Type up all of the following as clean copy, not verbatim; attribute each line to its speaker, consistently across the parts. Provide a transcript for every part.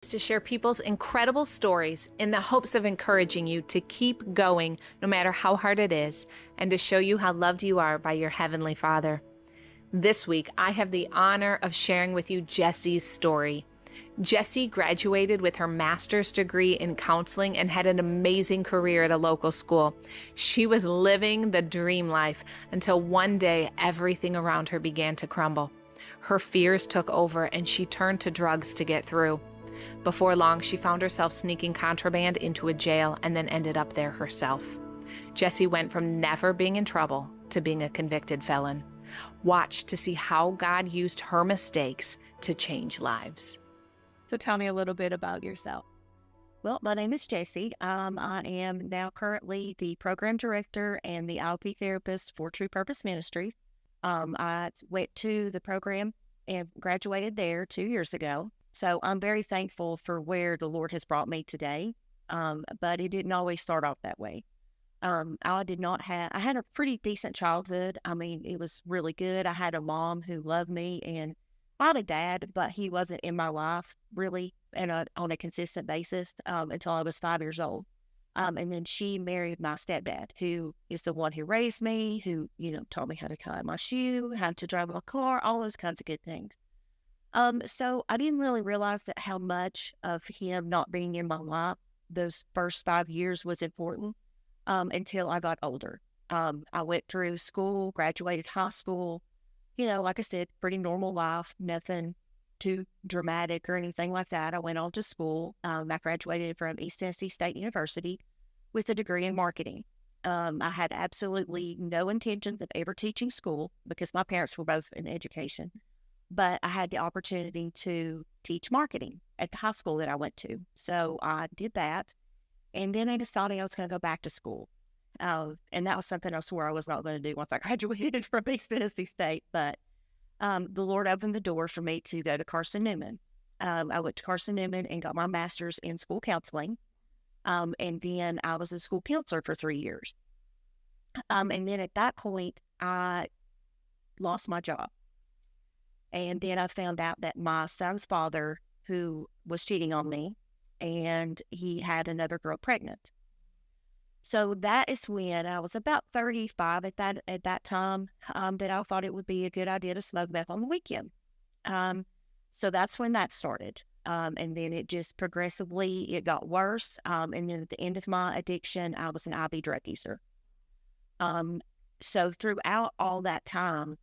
Speaker 1: to share people's incredible stories in the hopes of encouraging you to keep going no matter how hard it is, and to show you how loved you are by your Heavenly Father. This week, I have the honor of sharing with you Jessi's story. Jessi graduated with her master's degree in counseling and had an amazing career at a local school. She was living the dream life until one day everything around her began to crumble. Her fears took over and she turned to drugs to get through. Before long, she found herself sneaking contraband into a jail and then ended up there herself. Jessi went from never being in trouble to being a convicted felon. Watch to see how God used her mistakes to change lives.
Speaker 2: So tell me a little bit about yourself.
Speaker 3: Well, my name is Jessi. I am now currently the program director and the IOP therapist for True Purpose Ministries. I went to the program and graduated there 2 years ago. So I'm very thankful for where the Lord has brought me today. But it didn't always start off that way. I had a pretty decent childhood. I mean, it was really good. I had a mom who loved me, and I had a dad, but he wasn't in my life really on a consistent basis until I was 5 years old. And then she married my stepdad, who is the one who raised me, who, taught me how to tie my shoe, how to drive my car, all those kinds of good things. So I didn't really realize that how much of him not being in my life those first 5 years was important until I got older. I went through school, graduated high school, like I said, pretty normal life, nothing too dramatic or anything like that. I went on to school. I graduated from East Tennessee State University with a degree in marketing. I had absolutely no intentions of ever teaching school because my parents were both in education, but I had the opportunity to teach marketing at the high school that I went to. So I did that. And then I decided I was going to go back to school. And that was something I swore I was not going to do once I graduated from East Tennessee State. But the Lord opened the door for me to go to Carson Newman. I went to Carson Newman and got my master's in school counseling. And then I was a school counselor for 3 years. And then at that point, I lost my job. And then I found out that my son's father, who was cheating on me, and he had another girl pregnant. So that is when I was about 35 at that time, that I thought it would be a good idea to smoke meth on the weekend. So that's when that started. And then it just progressively, it got worse. And then at the end of my addiction, I was an IV drug user. So throughout all that time,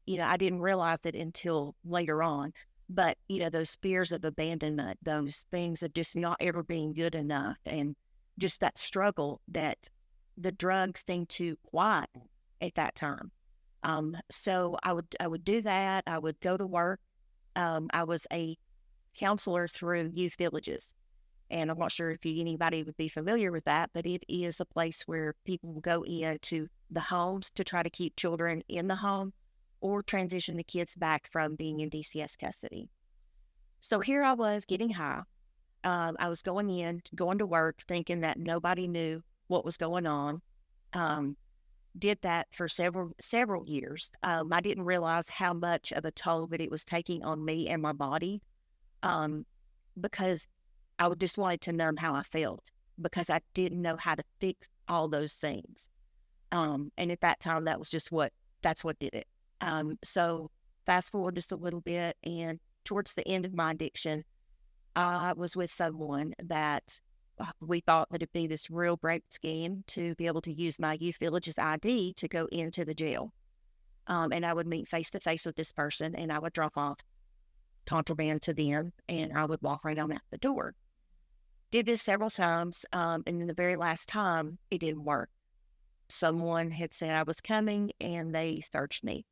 Speaker 3: I didn't realize it until later on. But, those fears of abandonment, those things of just not ever being good enough, and just that struggle that the drugs seemed to quieten at that time. So I would do that. I would go to work. I was a counselor through youth villages. And I'm not sure if anybody would be familiar with that, but it is a place where people will go into the homes to try to keep children in the home or transition the kids back from being in DCS custody. So here I was getting high. I was going to work, thinking that nobody knew what was going on. Did that for several years. I didn't realize how much of a toll that it was taking on me and my body, because I would just wanted to numb how I felt, because I didn't know how to fix all those things. And at that time, that's what did it. So fast forward just a little bit, and towards the end of my addiction, I was with someone that we thought that it'd be this real great scheme to be able to use my youth village's ID to go into the jail. And I would meet face to face with this person, and I would drop off contraband to them, and I would walk right on out the door. Did this several times, and then the very last time, it didn't work. Someone had said I was coming, and they searched me.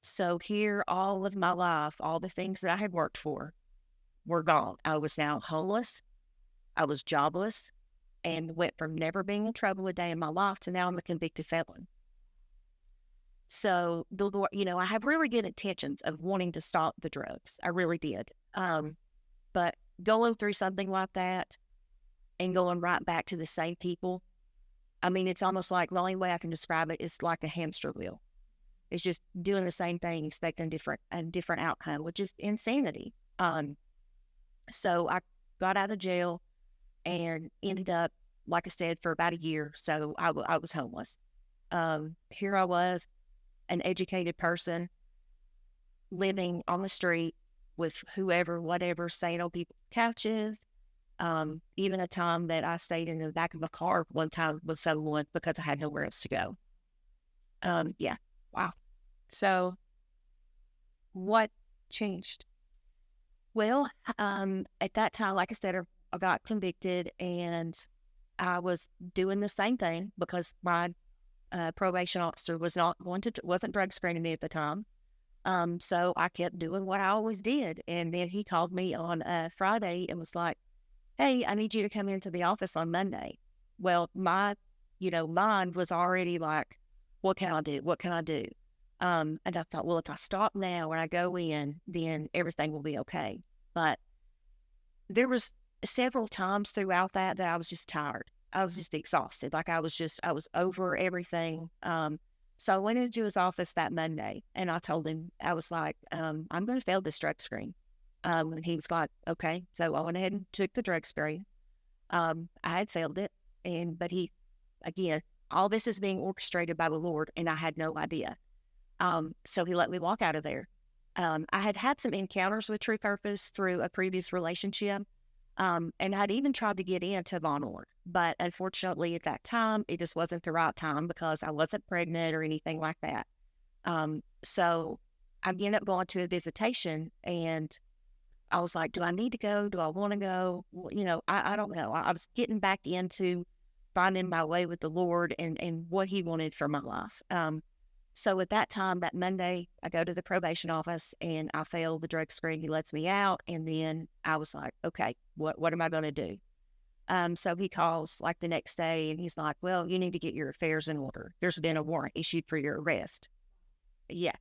Speaker 3: So here, all of my life, all the things that I had worked for were gone. I was now homeless. I was jobless, and went from never being in trouble a day in my life to now I'm a convicted felon. So the Lord, I have really good intentions of wanting to stop the drugs. I really did. But going through something like that and going right back to the same people, I mean, it's almost like, the only way I can describe it is like a hamster wheel. It's just doing the same thing, expecting a different outcome, which is insanity. So I got out of jail and ended up, like I said, for about a year. So I was homeless. Here I was, an educated person living on the street with whoever, whatever, staying on people's couches. Even a time that I stayed in the back of a car one time with someone because I had nowhere else to go. Yeah.
Speaker 2: Wow. So what changed?
Speaker 3: Well, at that time, like I said, I got convicted and I was doing the same thing because my probation officer wasn't drug screening me at the time. So I kept doing what I always did. And then he called me on Friday and was like, hey, I need you to come into the office on Monday. Well, my mind was already like, what can I do? What can I do? And I thought, well, if I stop now and I go in, then everything will be okay. But there was several times throughout that I was just tired. I was just exhausted. Like I was over everything. So I went into his office that Monday and I told him, I was like, I'm going to fail this drug screen. And he was like, okay. So I went ahead and took the drug screen. I had failed it. But he, again, all this is being orchestrated by the Lord and I had no idea. So he let me walk out of there. I had some encounters with True Purpose through a previous relationship. And I'd even tried to get into Von Orr, but unfortunately at that time, it just wasn't the right time because I wasn't pregnant or anything like that. So I ended up going to a visitation and I was like, do I need to go? Do I want to go? Well, I don't know. I was getting back into finding my way with the Lord and what he wanted for my life. So at that time, that Monday, I go to the probation office and I fail the drug screen. He lets me out. And then I was like, okay, what am I going to do? So he calls like the next day and he's like, well, you need to get your affairs in order. There's been a warrant issued for your arrest. Yeah.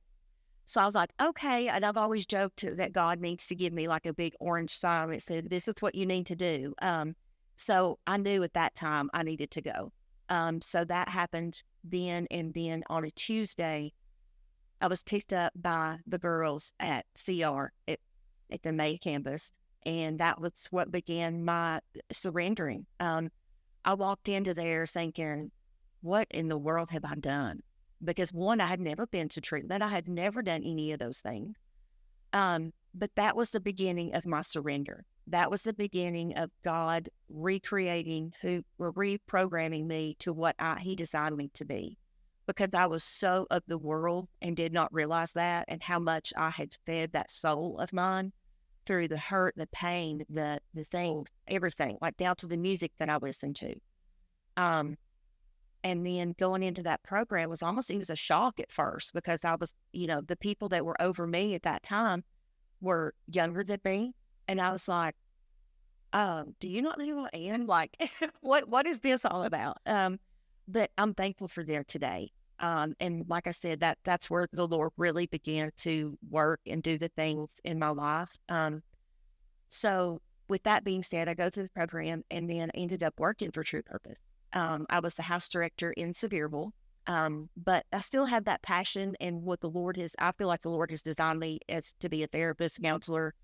Speaker 3: So I was like, okay. And I've always joked that God needs to give me like a big orange sign that said, this is what you need to do. So I knew at that time I needed to go. So that happened then. And then on a Tuesday, I was picked up by the girls at CR at the May campus. And that was what began my surrendering. I walked into there thinking, what in the world have I done? Because one, I had never been to treatment. I had never done any of those things. But that was the beginning of my surrender. That was the beginning of God reprogramming me to what he designed me to be. Because I was so of the world and did not realize that and how much I had fed that soul of mine through the hurt, the pain, the things, everything, like down to the music that I listened to. And then going into that program it was a shock at first because I was, the people that were over me at that time were younger than me. And I was like, do you not know who I am? Like, what is this all about? But I'm thankful for there today. And like I said, that's where the Lord really began to work and do the things in my life. So with that being said, I go through the program and then ended up working for True Purpose. I was the house director in Sevierville. But I still have that passion and what I feel like the Lord has designed me as to be a therapist, counselor.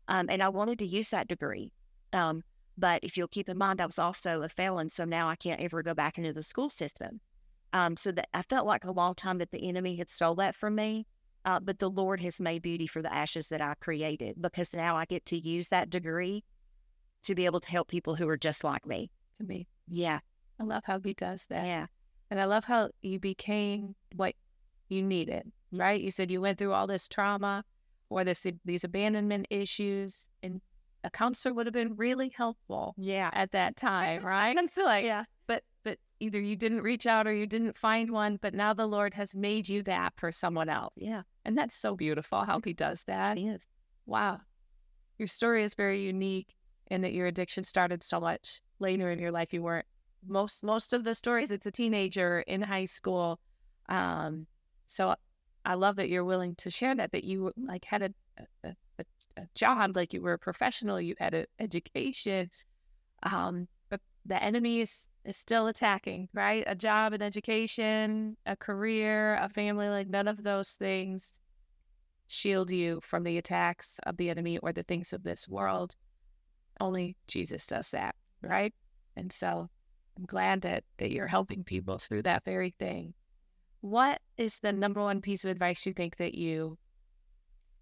Speaker 3: And I wanted to use that degree. But if you'll keep in mind, I was also a felon. So now I can't ever go back into the school system. So that I felt like a long time that the enemy had stole that from me. But the Lord has made beauty for the ashes that I created because now I get to use that degree to be able to help people who are just like me.
Speaker 2: To me.
Speaker 3: Yeah.
Speaker 2: I love how he does that.
Speaker 3: Yeah.
Speaker 2: And I love how you became what you needed, right? You said you went through all this trauma or these abandonment issues, and a counselor would have been really helpful at that time, right?
Speaker 3: So like, yeah.
Speaker 2: But either you didn't reach out or you didn't find one, but now the Lord has made you that for someone else.
Speaker 3: Yeah.
Speaker 2: And that's so beautiful how he does that.
Speaker 3: It is.
Speaker 2: Wow. Your story is very unique in that your addiction started so much later in your life. You weren't most of the stories, it's a teenager in high school. So I love that you're willing to share that you like had a job, like you were a professional, you had an education, but the enemy is still attacking, right? A job, an education, a career, a family, like none of those things shield you from the attacks of the enemy or the things of this world. only Jesus does that, right? And so I'm glad that you're helping people through that very thing. What is the number one piece of advice you think that you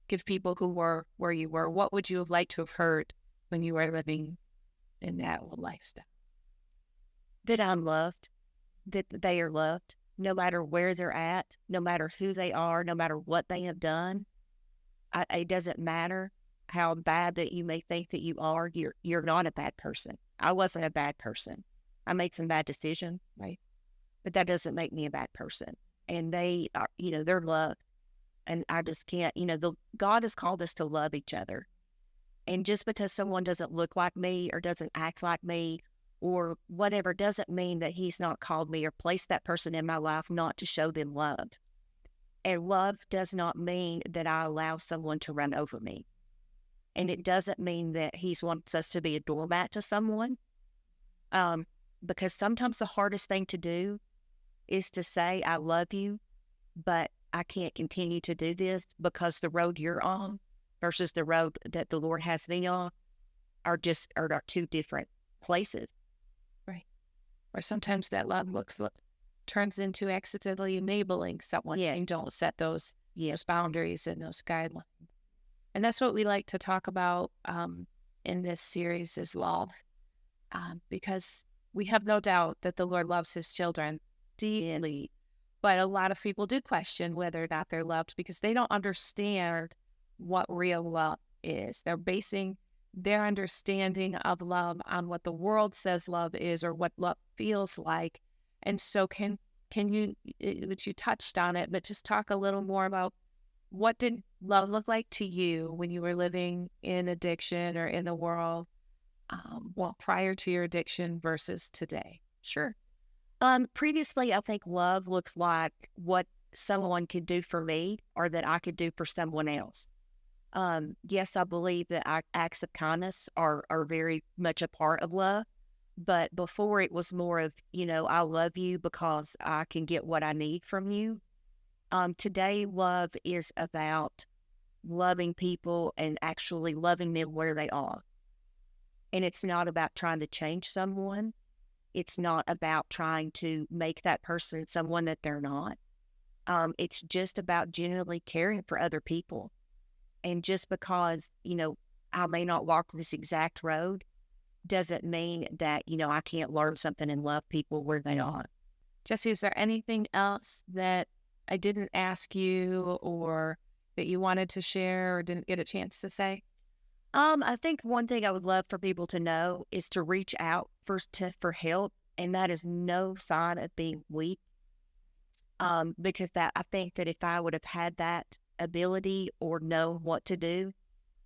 Speaker 2: give people who were where you were? What would you have liked to have heard when you were living in that old lifestyle?
Speaker 3: That I'm loved, that they are loved, no matter where they're at, no matter who they are, no matter what they have done. It doesn't matter how bad that you may think that you are. You're not a bad person. I wasn't a bad person. I made some bad decisions, right? But that doesn't make me a bad person. And they are, they're loved. And I just can't, God has called us to love each other. And just because someone doesn't look like me or doesn't act like me or whatever doesn't mean that he's not called me or placed that person in my life not to show them love. And love does not mean that I allow someone to run over me. And it doesn't mean that he wants us to be a doormat to someone. Because sometimes the hardest thing to do is to say, I love you, but I can't continue to do this because the road you're on versus the road that the Lord has me on are two different places.
Speaker 2: Right. Or sometimes that love turns into accidentally enabling someone.
Speaker 3: Yeah.
Speaker 2: And don't set those boundaries and those guidelines. And that's what we like to talk about in this series as well. Because we have no doubt that the Lord loves his children deeply. But a lot of people do question whether or not they're loved because they don't understand what real love is. They're basing their understanding of love on what the world says love is or what love feels like. And so can you, which you touched on it, but just talk a little more about what did love look like to you when you were living in addiction or in the world, prior to your addiction versus today?
Speaker 3: Sure. Previously, I think love looked like what someone could do for me or that I could do for someone else. Yes, I believe that acts of kindness are very much a part of love. But before it was more of, I love you because I can get what I need from you. Today, love is about loving people and actually loving them where they are. And it's not about trying to change someone. It's not about trying to make that person someone that they're not. It's just about genuinely caring for other people. And just because, I may not walk this exact road doesn't mean that, I can't learn something and love people where they are.
Speaker 2: Jessi, is there anything else that I didn't ask you or that you wanted to share or didn't get a chance to say?
Speaker 3: I think one thing I would love for people to know is to reach out for help, and that is no sign of being weak. Because I think that if I would have had that ability or know what to do,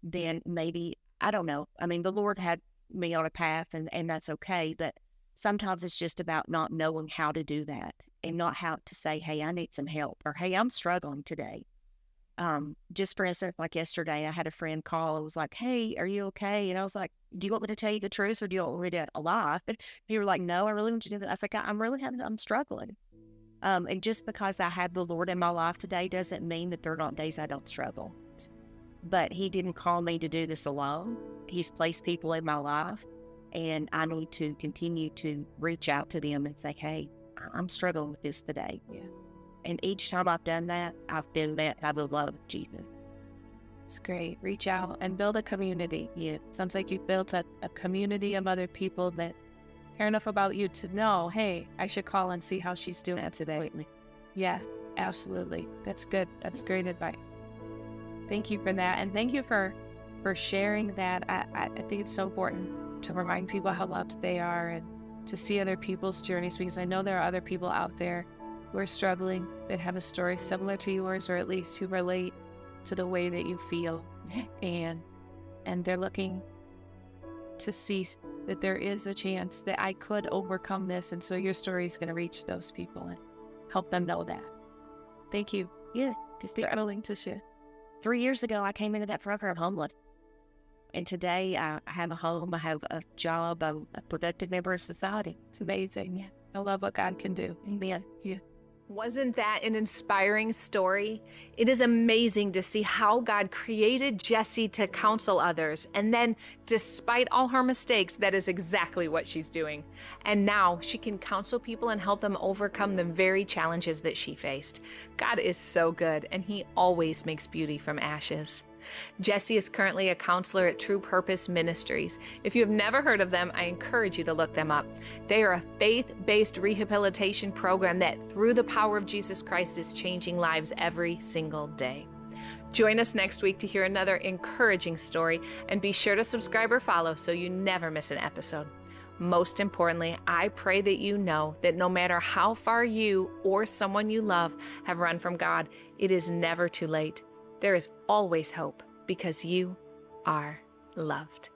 Speaker 3: then maybe, I don't know. I mean, the Lord had me on a path and that's okay. But sometimes it's just about not knowing how to do that and not how to say, hey, I need some help or, hey, I'm struggling today. Just for instance, like yesterday, I had a friend call and was like, hey, are you okay? And I was like, do you want me to tell you the truth or do you want me to lie? They were like, no, I really want you to do that. I was like, I'm struggling. And just because I have the Lord in my life today doesn't mean that there are not days I don't struggle. But he didn't call me to do this alone. He's placed people in my life, and I need to continue to reach out to them and say, hey, I'm struggling with this today.
Speaker 2: Yeah.
Speaker 3: And each time I've done that, I've been met by the love of Jesus.
Speaker 2: It's great. Reach out and build a community.
Speaker 3: Yeah.
Speaker 2: Sounds like you've built a community of other people that care enough about you to know, hey, I should call and see how she's doing today.
Speaker 3: Absolutely.
Speaker 2: Yeah, absolutely. That's good. That's great advice. Thank you for that. And thank you for sharing that. I think it's so important to remind people how loved they are and to see other people's journeys, because I know there are other people out there who are struggling that have a story similar to yours, or at least who relate to the way that you feel. And they're looking to see that there is a chance that I could overcome this. And so your story is going to reach those people and help them know that. Thank you.
Speaker 3: Yeah. Because
Speaker 2: They're willing to share.
Speaker 3: 3 years ago, I came into that program homeless. And today I have a home, I have a job, I'm a productive member of society.
Speaker 2: It's amazing. Yeah. I love what God can do.
Speaker 3: Amen.
Speaker 2: Yeah.
Speaker 1: Wasn't that an inspiring story? It is amazing to see how God created Jessi to counsel others. And then, despite all her mistakes, that is exactly what she's doing. And now she can counsel people and help them overcome the very challenges that she faced. God is so good, and He always makes beauty from ashes. Jessi is currently a counselor at True Purpose Ministries. If you have never heard of them, I encourage you to look them up. They are a faith-based rehabilitation program that, through the power of Jesus Christ, is changing lives every single day. Join us next week to hear another encouraging story, and be sure to subscribe or follow so you never miss an episode. Most importantly, I pray that you know that no matter how far you or someone you love have run from God, it is never too late. There is always hope because you are loved.